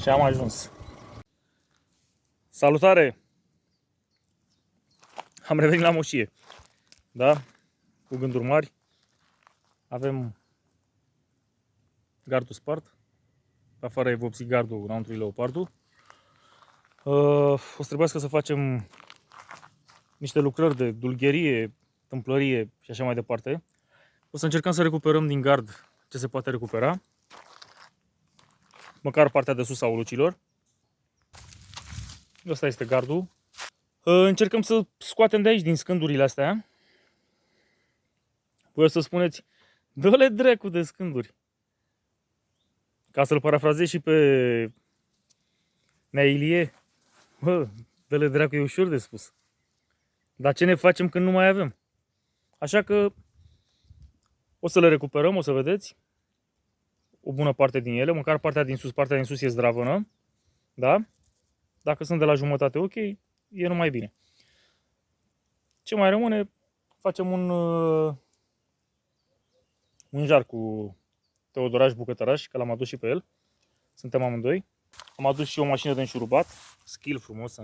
Și am ajuns. Salutare! Am revenit la moșie. Da? Cu gânduri mari. Avem gardul spart. Pe afară e vopsit gardul, înăuntru e leopardul. O să trebuiască să facem niște lucrări de dulgherie, tâmplărie și așa mai departe. O să încercăm să recuperăm din gard ce se poate recupera. Măcar partea de sus a ulucilor. Ăsta este gardul. Încercăm să scoatem de aici, din scândurile astea. Voi o să spuneți, dă-le dracu de scânduri. Ca să-l parafrazez și pe Nea Ilie, bă, dă-le dracu, e ușor de spus. Dar ce ne facem când nu mai avem? Așa că o să le recuperăm, o să vedeți. O bună parte din ele, măcar partea din sus e zdravănă. Da? Dacă sunt de la jumătate, ok, e numai bine. Ce mai rămâne? Facem un jar cu Teodoraș Bucătăraș, că l-am adus și pe el. Suntem amândoi. Am adus și o mașină de înșurubat. Skill frumos,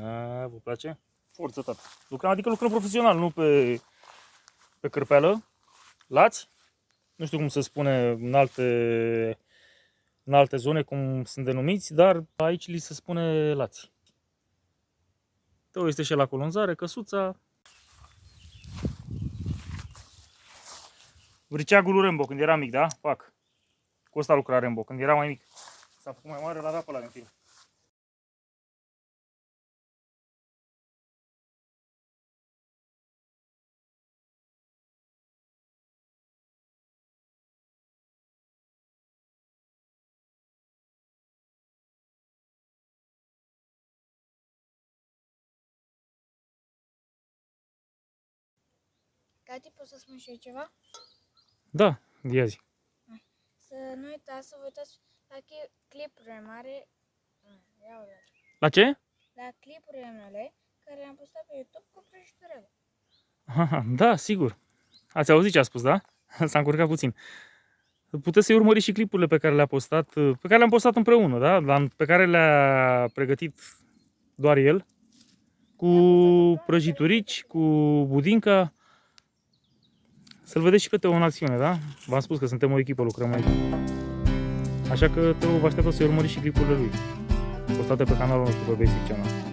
vă place? Forță, tată. Lucrăm profesional, nu pe cârpeală. Lați? Nu știu cum se spune în alte zone, cum sunt denumiți, dar aici li se spune lați. Tău este și la colonzare, căsuța. Briceagul lui Rembo, când era mic, da? Pac. Cu ăsta lucra Rembo, când era mai mic. S-a făcut mai mare, l-avea pe ăla din film. Tati, pot să spun și eu ceva? Da, ia zi. Să nu uitați să vă uitați la clipurile mari. La ce? La clipurile mele care le-am postat pe YouTube cu prăjiturele. Da, sigur. Ați auzit ce a spus, da? S-a încurcat puțin. Puteți să-i urmăriți și clipurile pe care le-a postat, pe care le-am postat împreună, da? Pe care le-a pregătit doar el. Cu prăjiturici, cu budinca. Să-l vedeți și pe Teo în acțiune, da? V-am spus că suntem o echipă, lucrăm aici. Așa că Teo vă așteaptă să-i urmăriți și clipurile lui, postate pe canalul nostru, pe Basic Channel.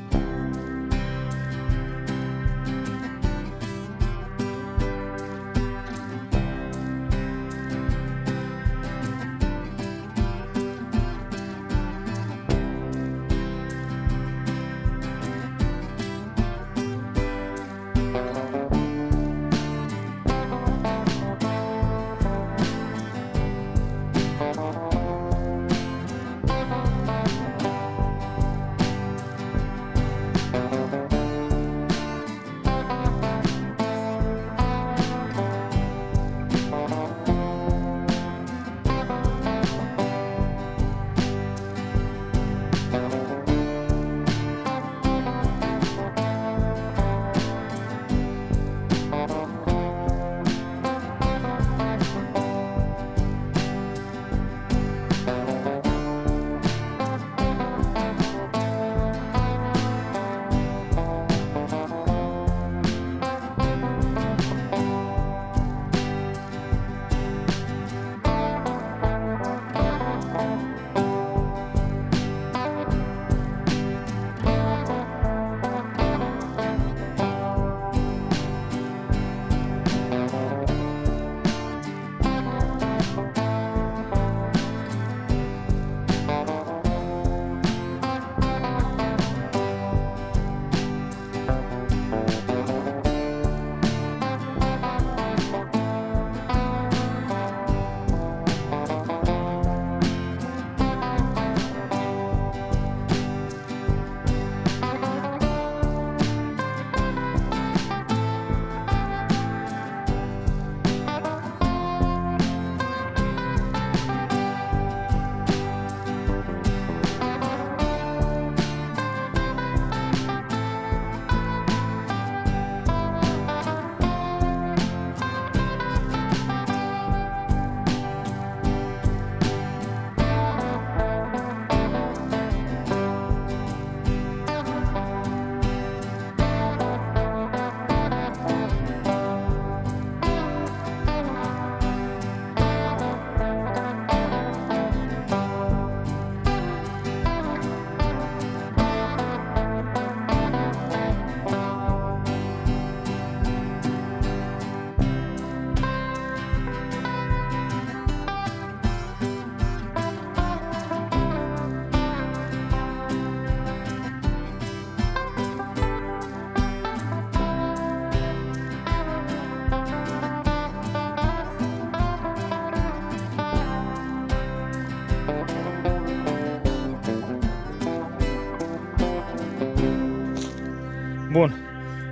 Bun,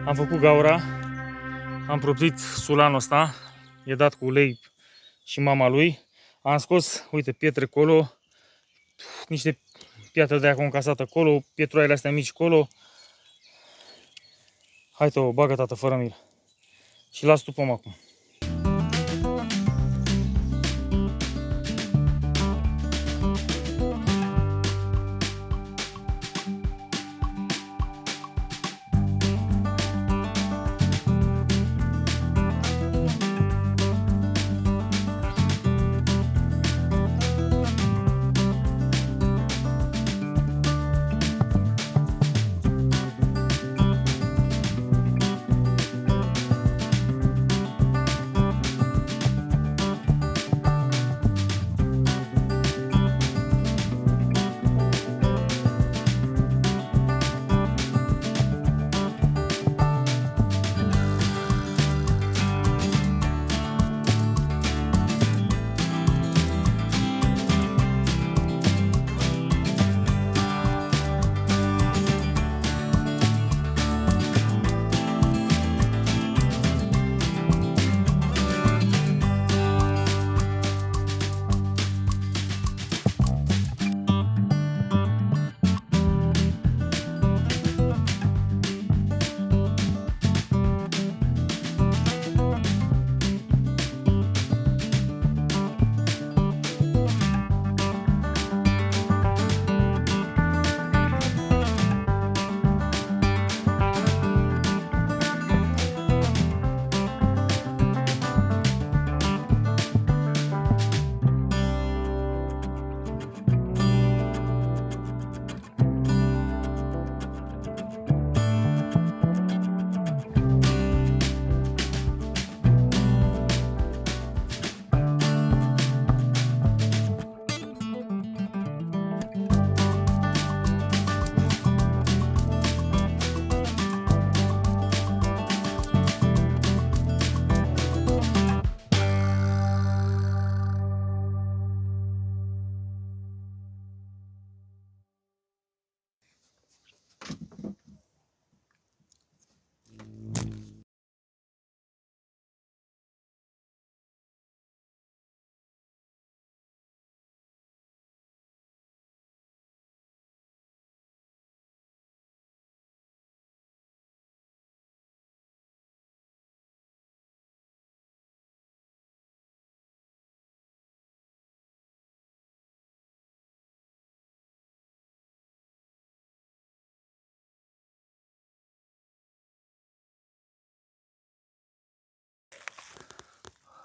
am făcut gaura, am proptit sulanul ăsta, e dat cu ulei și mama lui. Am scos, uite, pietre colo, niște piatră de aia concasată acolo, pietruaiele astea mici colo. Hai te o bagă, tată, fără milă. Și las tu pom acum.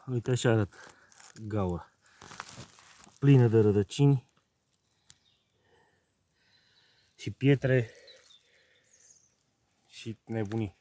Uite așa arată gaura. Plină de rădăcini și pietre și nebunii.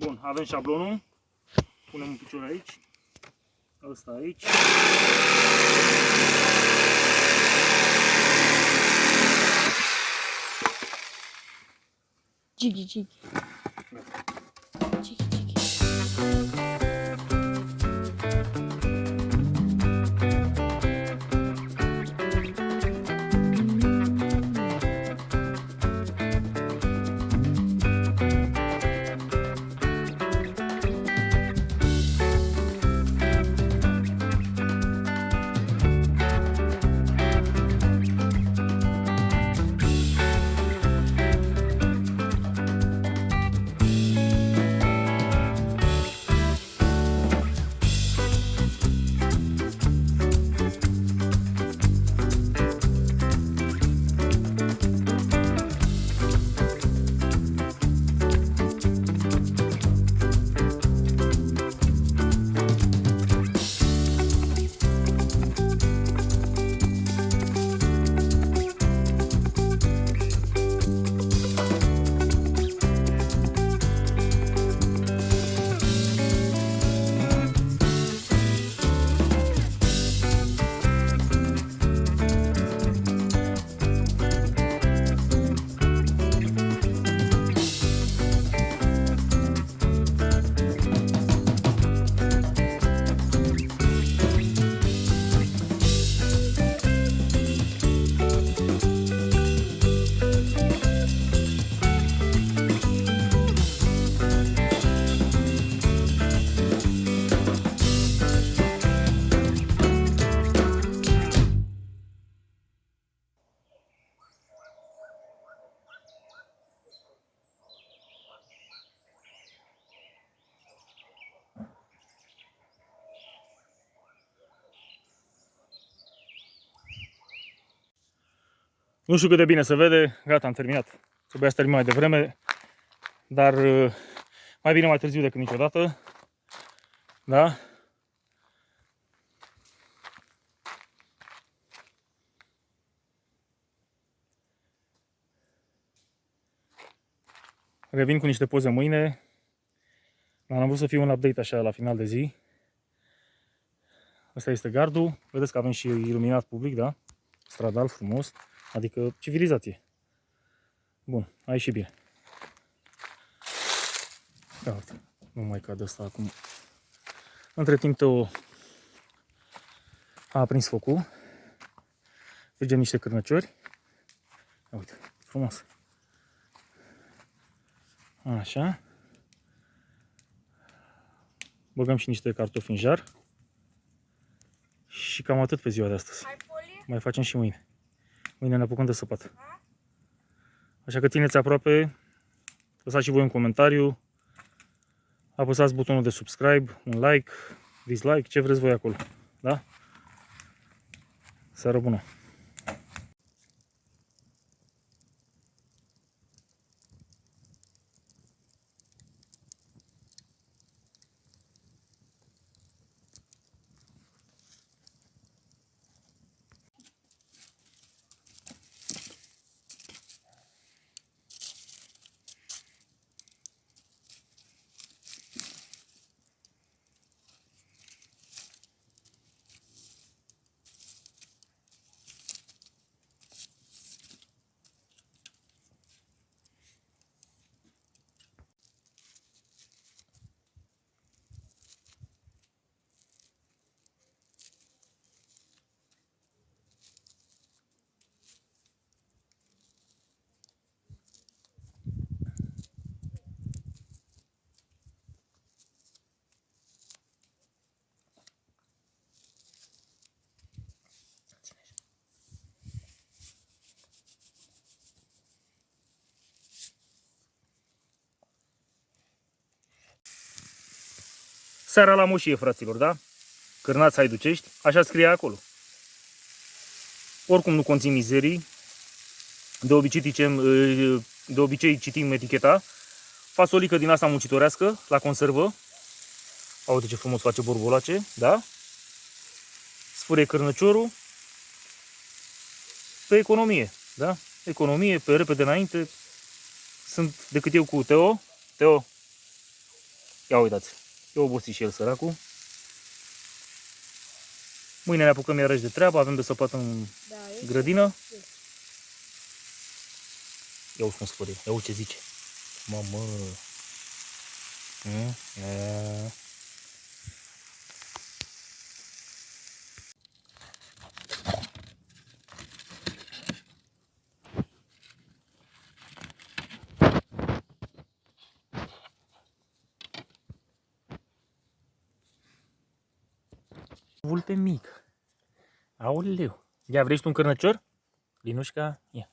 Bun, avem șablonul. Punem un picior aici. Ăsta aici. Jiggy, jiggy. Jiggy, jiggy. Nu știu cât de bine se vede, gata, am terminat. Trebuia să termin mai devreme, dar mai bine mai târziu decât niciodată. Da? Revin cu niște poze mâine. Am vrut să fie un update așa la final de zi. Asta este gardul. Vedeți că avem și iluminat public, da? Stradal frumos, adică civilizație. Bun, a ieșit bine. Da, uite, nu mai cad ăsta acum. Între timp Teo a aprins focul. Frigem niște cârnăciori. Uite, frumos. Așa. Băgăm și niște cartofi în jar. Și cam atât pe ziua de astăzi. Mai facem și mâine. Mâine ne apucăm de săpat. Așa că țineți aproape. Lăsați și voi un comentariu. Apăsați butonul de subscribe, un like, dislike, ce vreți voi acolo. Da? Seară bună! Seara la moșie, fraților, da? Cârnați haiducești, așa scrie acolo. Oricum nu conțin mizerii. De obicei citim eticheta. Fasolică din asta muncitorească, la conservă. Uite ce frumos face borbolace, da? Sfârie cârnăciorul. Pe economie, da? Economie, pe repede înainte. Sunt decât eu cu Teo. Teo, Ia uitați, e obosit și el săracul. Mâine ne apucăm iarăși de treabă, avem de săpat în Da, grădină. Ia uite cum spune, ia uite ce zice. Mamă. Ia. Vulpe mic. Aoleu. Ia, vrei și tu un cărnăcior? Linușca, ia.